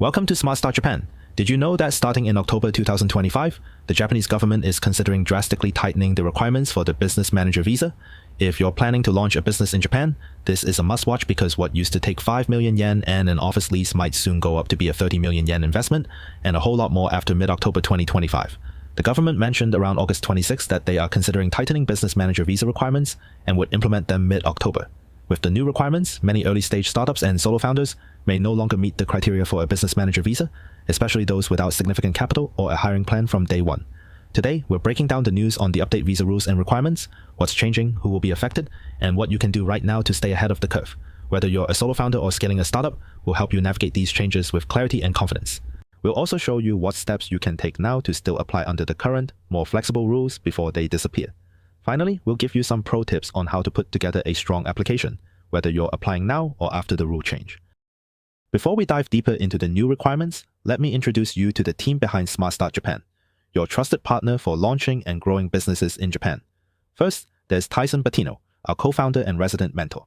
Welcome to SmartStart Japan. Did you know that starting in October 2025, the Japanese government is considering drastically tightening the requirements for the business manager visa? If you're planning to launch a business in Japan, this is a must-watch because what used to take 5 million yen and an office lease might soon go up to be a 30 million yen investment, and a whole lot more after mid-October 2025. The government mentioned around August 26 that they are considering tightening business manager visa requirements and would implement them mid-October. With the new requirements, many early-stage startups and solo founders may no longer meet the criteria for a business manager visa, especially those without significant capital or a hiring plan from day one. Today, we're breaking down the news on the update visa rules and requirements, what's changing, who will be affected, and what you can do right now to stay ahead of the curve. Whether you're a solo founder or scaling a startup, we'll help you navigate these changes with clarity and confidence. We'll also show you what steps you can take now to still apply under the current, more flexible rules before they disappear. Finally, we'll give you some pro tips on how to put together a strong application, whether you're applying now or after the rule change. Before we dive deeper into the new requirements, let me introduce you to the team behind SmartStart Japan, your trusted partner for launching and growing businesses in Japan. First, there's Tyson Bettino, our co-founder and resident mentor.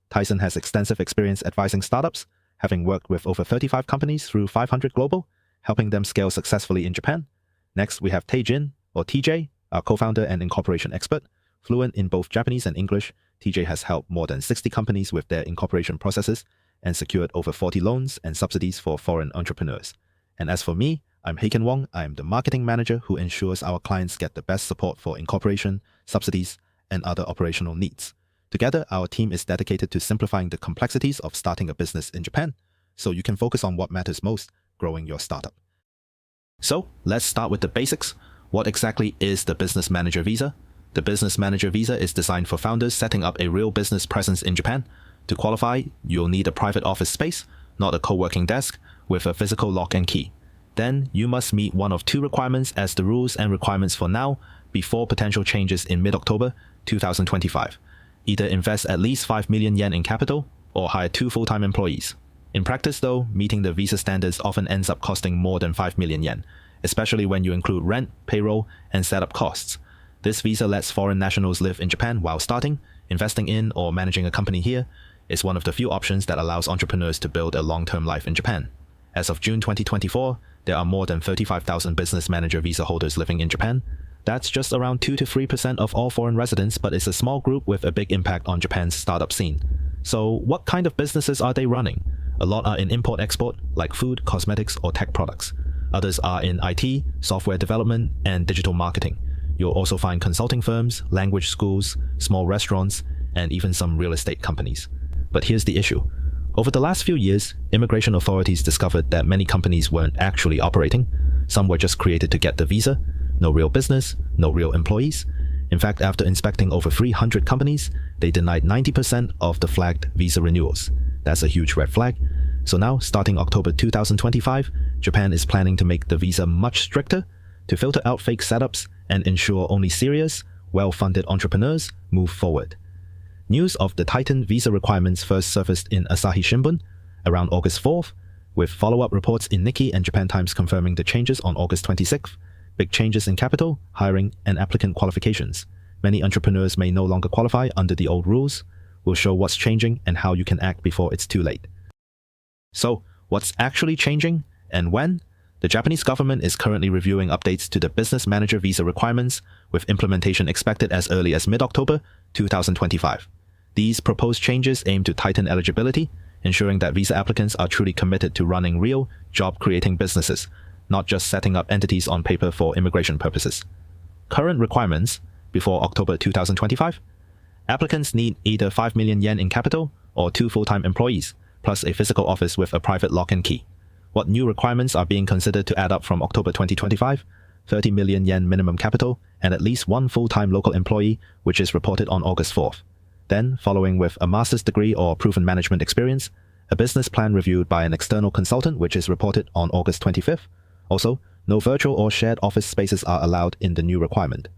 Tyson has extensive experience advising startups, having worked with over 35 companies through 500 Global, helping them scale successfully in Japan. Next, we have Tae-jin, or TJ, our co-founder and incorporation expert. Fluent in both Japanese and English, TJ has helped more than 60 companies with their incorporation processes and secured over 40 loans and subsidies for foreign entrepreneurs. And as for me, I'm Heiken Wong. I'm the marketing manager who ensures our clients get the best support for incorporation, subsidies, and other operational needs. Together, our team is dedicated to simplifying the complexities of starting a business in Japan, so you can focus on what matters most, growing your startup. So, let's start with the basics. What exactly is the business manager visa? The business manager visa is designed for founders setting up a real business presence in Japan. To qualify, you'll need a private office space, not a co-working desk, with a physical lock and key. Then, you must meet one of two requirements as the rules and requirements for now, before potential changes in mid-October 2025. Either invest at least 5 million yen in capital, or hire 2 full-time employees. In practice though, meeting the visa standards often ends up costing more than 5 million yen, especially when you include rent, payroll, and setup costs. This visa lets foreign nationals live in Japan while starting, investing in, or managing a company here. Is one of the few options that allows entrepreneurs to build a long-term life in Japan. As of June 2024, there are more than 35,000 business manager visa holders living in Japan. That's just around 2 to 3% of all foreign residents, but it's a small group with a big impact on Japan's startup scene. So what kind of businesses are they running? A lot are in import-export, like food, cosmetics, or tech products. Others are in IT, software development, and digital marketing. You'll also find consulting firms, language schools, small restaurants, and even some real estate companies. But here's the issue. Over the last few years, immigration authorities discovered that many companies weren't actually operating. Some were just created to get the visa, no real business, no real employees. In fact, after inspecting over 300 companies, they denied 90% of the flagged visa renewals. That's a huge red flag. So now, starting October 2025, Japan is planning to make the visa much stricter to filter out fake setups and ensure only serious, well-funded entrepreneurs move forward. News of the tightened visa requirements first surfaced in Asahi Shimbun around August 4th, with follow-up reports in Nikkei and Japan Times confirming the changes on August 26th. Big changes in capital, hiring, and applicant qualifications. Many entrepreneurs may no longer qualify under the old rules. We'll show what's changing and how you can act before it's too late. So, what's actually changing and when? The Japanese government is currently reviewing updates to the business manager visa requirements, with implementation expected as early as mid-October 2025. These proposed changes aim to tighten eligibility, ensuring that visa applicants are truly committed to running real, job-creating businesses, not just setting up entities on paper for immigration purposes. Current requirements, before October 2025, applicants need either 5 million yen in capital or 2 full-time employees, plus a physical office with a private lock and key. What new requirements are being considered to add up from October 2025? 30 million yen minimum capital and at least 1 full-time local employee, which is reported on August 4th. Then, following with a master's degree or proven management experience, a business plan reviewed by an external consultant, which is reported on August 25th. Also, no virtual or shared office spaces are allowed in the new requirement.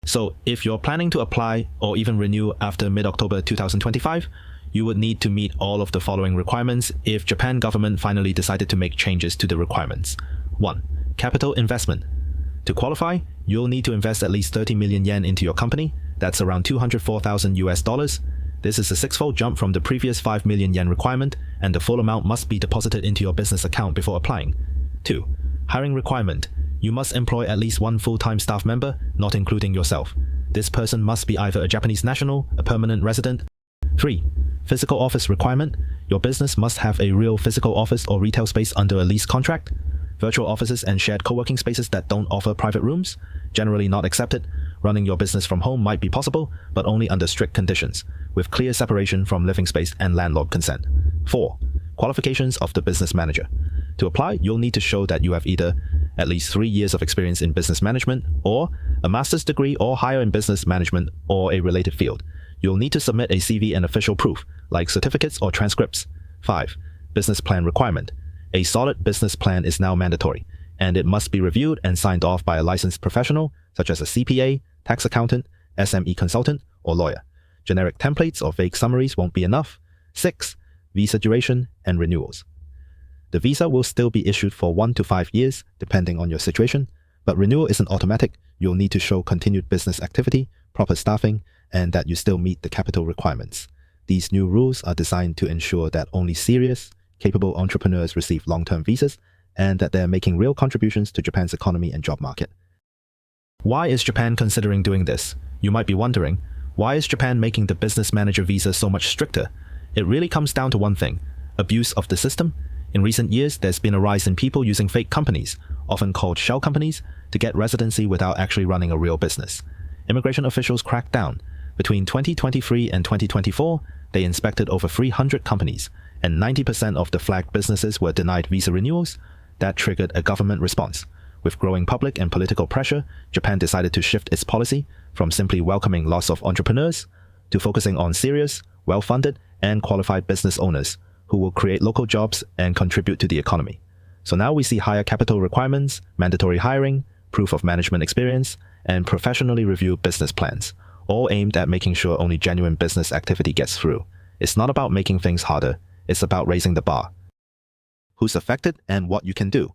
So, if you're planning to apply or even renew after mid-October 2025, you would need to meet all of the following requirements if Japan government finally decided to make changes to the requirements. 1. Capital investment. To qualify, you'll need to invest at least 30 million yen into your company. That's around 204,000 US dollars. This is a six-fold jump from the previous 5 million yen requirement, and the full amount must be deposited into your business account before applying. 2. Hiring requirement. You must employ at least one full-time staff member, not including yourself. This person must be either a Japanese national, a permanent resident. 3. Physical office requirement. Your business must have a real physical office or retail space under a lease contract. Virtual offices and shared co-working spaces that don't offer private rooms, generally not accepted. Running your business from home might be possible, but only under strict conditions, with clear separation from living space and landlord consent. 4. Qualifications of the business manager. To apply, you'll need to show that you have either at least 3 years of experience in business management, or a master's degree or higher in business management or a related field. You'll need to submit a CV and official proof, like certificates or transcripts. 5. Business plan requirement. A solid business plan is now mandatory, and it must be reviewed and signed off by a licensed professional, such as a CPA, tax accountant, SME consultant, or lawyer. Generic templates or vague summaries won't be enough. 6. Visa duration and renewals. The visa will still be issued for 1 to 5 years, depending on your situation, but renewal isn't automatic. You'll need to show continued business activity, proper staffing, and that you still meet the capital requirements. These new rules are designed to ensure that only serious, capable entrepreneurs receive long-term visas, and that they're making real contributions to Japan's economy and job market. Why is Japan considering doing this? You might be wondering, why is Japan making the business manager visa so much stricter? It really comes down to one thing: abuse of the system. In recent years, there's been a rise in people using fake companies, often called shell companies, to get residency without actually running a real business. Immigration officials cracked down. Between 2023 and 2024, they inspected over 300 companies, and 90% of the flagged businesses were denied visa renewals. That triggered a government response. With growing public and political pressure, Japan decided to shift its policy from simply welcoming lots of entrepreneurs to focusing on serious, well-funded, and qualified business owners who will create local jobs and contribute to the economy. So now we see higher capital requirements, mandatory hiring, proof of management experience, and professionally reviewed business plans, all aimed at making sure only genuine business activity gets through. It's not about making things harder, it's about raising the bar. Who's affected and what you can do?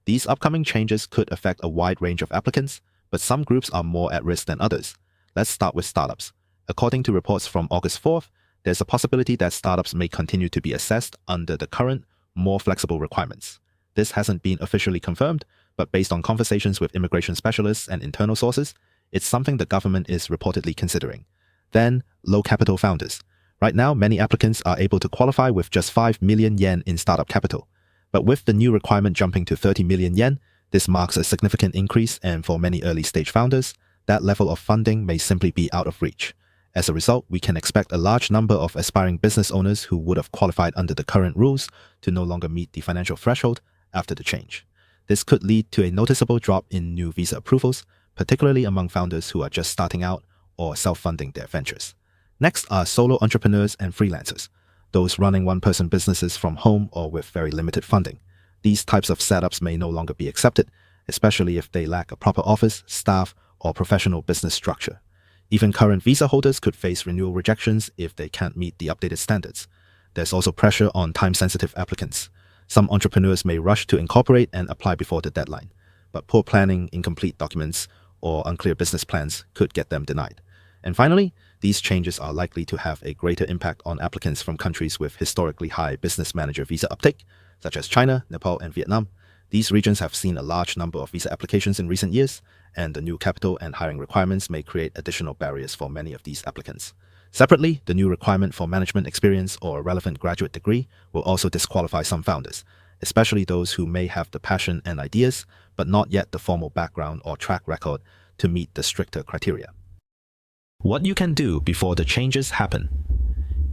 These upcoming changes could affect a wide range of applicants, but some groups are more at risk than others. Let's start with startups. According to reports from August 4th, there's a possibility that startups may continue to be assessed under the current, more flexible requirements. This hasn't been officially confirmed, but based on conversations with immigration specialists and internal sources, it's something the government is reportedly considering. Then, low capital founders. Right now, many applicants are able to qualify with just 5 million yen in startup capital. But with the new requirement jumping to 30 million yen, this marks a significant increase, and for many early-stage founders, that level of funding may simply be out of reach. As a result, we can expect a large number of aspiring business owners who would have qualified under the current rules to no longer meet the financial threshold after the change. This could lead to a noticeable drop in new visa approvals, particularly among founders who are just starting out or self-funding their ventures. Next are solo entrepreneurs and freelancers, those running one-person businesses from home or with very limited funding. These types of setups may no longer be accepted, especially if they lack a proper office, staff, or professional business structure. Even current visa holders could face renewal rejections if they can't meet the updated standards. There's also pressure on time-sensitive applicants. Some entrepreneurs may rush to incorporate and apply before the deadline, but poor planning, incomplete documents, or unclear business plans could get them denied. And finally, these changes are likely to have a greater impact on applicants from countries with historically high business manager visa uptake, such as China, Nepal, and Vietnam. These regions have seen a large number of visa applications in recent years, and the new capital and hiring requirements may create additional barriers for many of these applicants. Separately, the new requirement for management experience or a relevant graduate degree will also disqualify some founders, especially those who may have the passion and ideas, but not yet the formal background or track record to meet the stricter criteria. What you can do before the changes happen.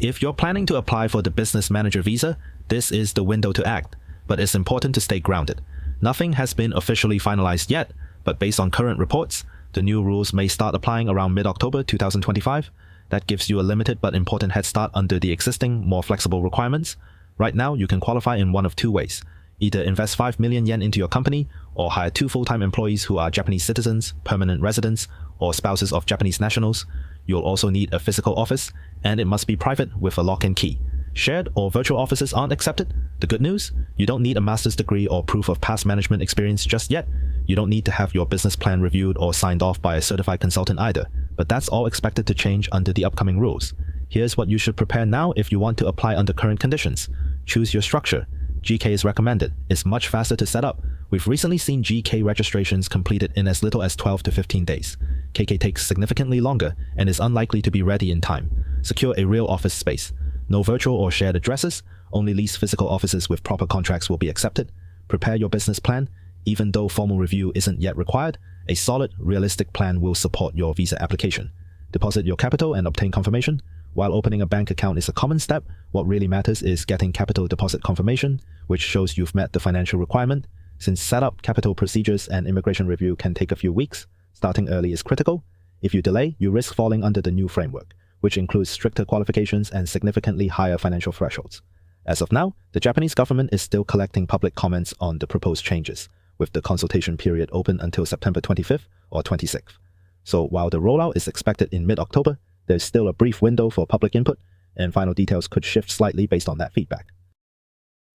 If you're planning to apply for the business manager visa, this is the window to act, but it's important to stay grounded. Nothing has been officially finalized yet, but based on current reports, the new rules may start applying around mid-October 2025. That gives you a limited but important head start under the existing, more flexible requirements. Right now, you can qualify in one of two ways. Either invest 5 million yen into your company, or hire 2 full-time employees who are Japanese citizens, permanent residents, or spouses of Japanese nationals. You'll also need a physical office, and it must be private with a lock-in key. Shared or virtual offices aren't accepted. The good news? You don't need a master's degree or proof of past management experience just yet. You don't need to have your business plan reviewed or signed off by a certified consultant either, but that's all expected to change under the upcoming rules. Here's what you should prepare now if you want to apply under current conditions. Choose your structure. GK is recommended. It's much faster to set up. We've recently seen GK registrations completed in as little as 12 to 15 days. KK takes significantly longer and is unlikely to be ready in time. Secure a real office space. No virtual or shared addresses. Only leased physical offices with proper contracts will be accepted. Prepare your business plan. Even though formal review isn't yet required, a solid, realistic plan will support your visa application. Deposit your capital and obtain confirmation. While opening a bank account is a common step, what really matters is getting capital deposit confirmation, which shows you've met the financial requirement. Since setup, capital procedures, and immigration review can take a few weeks, starting early is critical. If you delay, you risk falling under the new framework, which includes stricter qualifications and significantly higher financial thresholds. As of now, the Japanese government is still collecting public comments on the proposed changes, with the consultation period open until September 25th or 26th. So while the rollout is expected in mid-October, there's still a brief window for public input, and final details could shift slightly based on that feedback.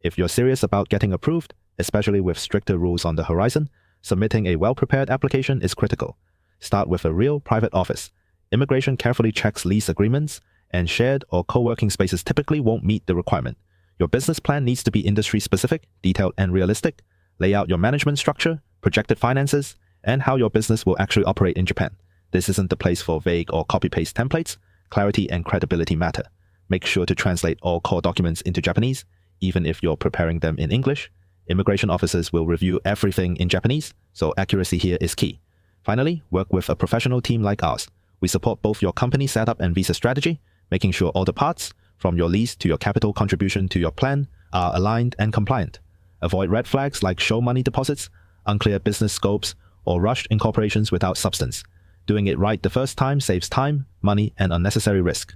If you're serious about getting approved, especially with stricter rules on the horizon, submitting a well-prepared application is critical. Start with a real private office. Immigration carefully checks lease agreements, and shared or co-working spaces typically won't meet the requirement. Your business plan needs to be industry-specific, detailed, and realistic. Lay out your management structure, projected finances, and how your business will actually operate in Japan. This isn't the place for vague or copy-paste templates. Clarity and credibility matter. Make sure to translate all core documents into Japanese, even if you're preparing them in English. Immigration officers will review everything in Japanese, so accuracy here is key. Finally, work with a professional team like ours. We support both your company setup and visa strategy, making sure all the parts, from your lease to your capital contribution to your plan, are aligned and compliant. Avoid red flags like show money deposits, unclear business scopes, or rushed incorporations without substance. Doing it right the first time saves time, money, and unnecessary risk.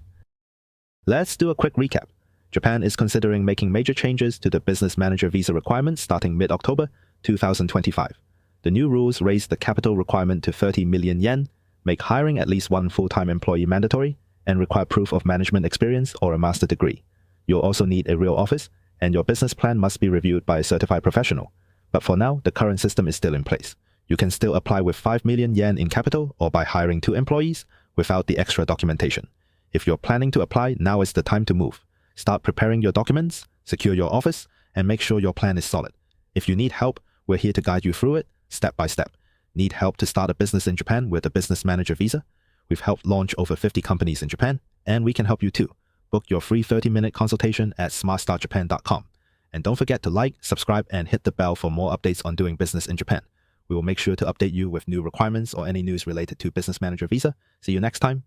Let's do a quick recap. Japan is considering making major changes to the business manager visa requirements starting mid-October 2025. The new rules raise the capital requirement to 30 million yen, make hiring at least one full-time employee mandatory, and require proof of management experience or a master degree. You'll also need a real office, and your business plan must be reviewed by a certified professional. But for now, the current system is still in place. You can still apply with 5 million yen in capital or by hiring 2 employees without the extra documentation. If you're planning to apply, now is the time to move. Start preparing your documents, secure your office, and make sure your plan is solid. If you need help, we're here to guide you through it, step by step. Need help to start a business in Japan with a business manager visa? We've helped launch over 50 companies in Japan, and we can help you too. Book your free 30-minute consultation at smartstartjapan.com. And don't forget to like, subscribe, and hit the bell for more updates on doing business in Japan. We will make sure to update you with new requirements or any news related to business manager visa. See you next time.